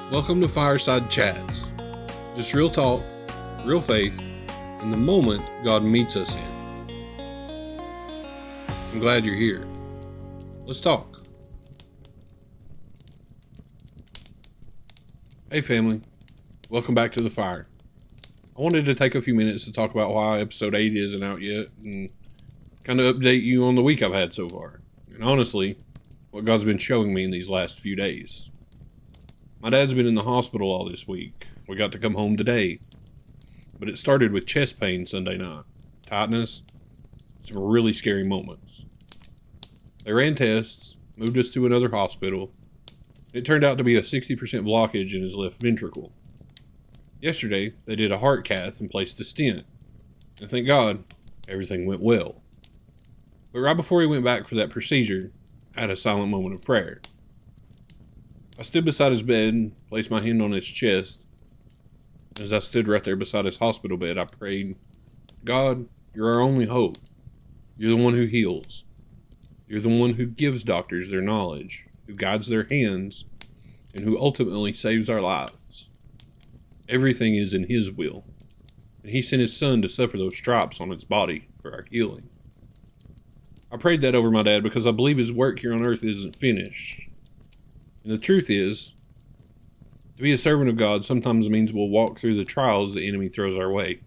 Welcome to Fireside Chats. Just real talk, real faith, and the moment God meets us in. I'm glad you're here. Let's talk. Hey family, welcome back to the fire. I wanted to take a few minutes to talk about why episode 8 isn't out yet and kind of update you on the week I've had so far. And honestly, what God's been showing me in these last few days. My dad's been in the hospital all this week. We got to come home today. But it started with chest pain Sunday night, tightness, some really scary moments. They ran tests, moved us to another hospital. It turned out to be a 60% blockage in his left ventricle. Yesterday, they did a heart cath and placed a stent. And thank God, everything went well. But right before he went back for that procedure, I had a silent moment of prayer. I stood beside his bed and placed my hand on his chest. As I stood right there beside his hospital bed, I prayed, God, you're our only hope. You're the one who heals. You're the one who gives doctors their knowledge, who guides their hands, and who ultimately saves our lives. Everything is in his will, and he sent his son to suffer those stripes on his body for our healing. I prayed that over my dad because I believe his work here on earth isn't finished. And the truth is, to be a servant of God sometimes means we'll walk through the trials the enemy throws our way.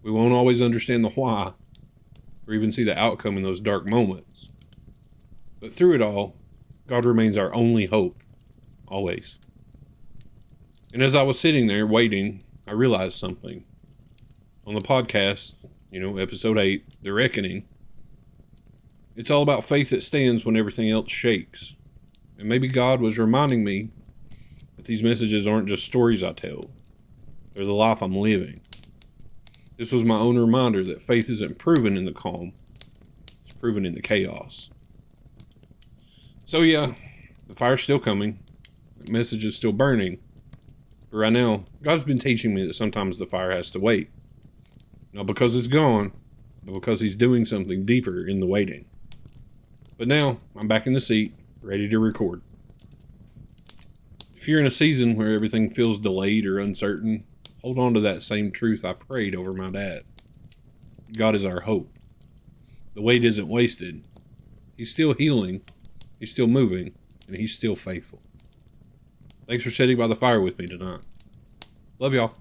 We won't always understand the why, or even see the outcome in those dark moments. But through it all, God remains our only hope, always. And as I was sitting there waiting, I realized something. On the podcast, episode 8, The Reckoning, it's all about faith that stands when everything else shakes. And maybe God was reminding me that these messages aren't just stories I tell. They're the life I'm living. This was my own reminder that faith isn't proven in the calm. It's proven in the chaos. So yeah, the fire's still coming. The message is still burning. But right now, God's been teaching me that sometimes the fire has to wait. Not because it's gone, but because he's doing something deeper in the waiting. But now, I'm back in the seat, ready to record. If you're in a season where everything feels delayed or uncertain, hold on to that same truth I prayed over my dad. God is our hope. The wait isn't wasted. He's still healing, he's still moving, and he's still faithful. Thanks for sitting by the fire with me tonight. Love y'all.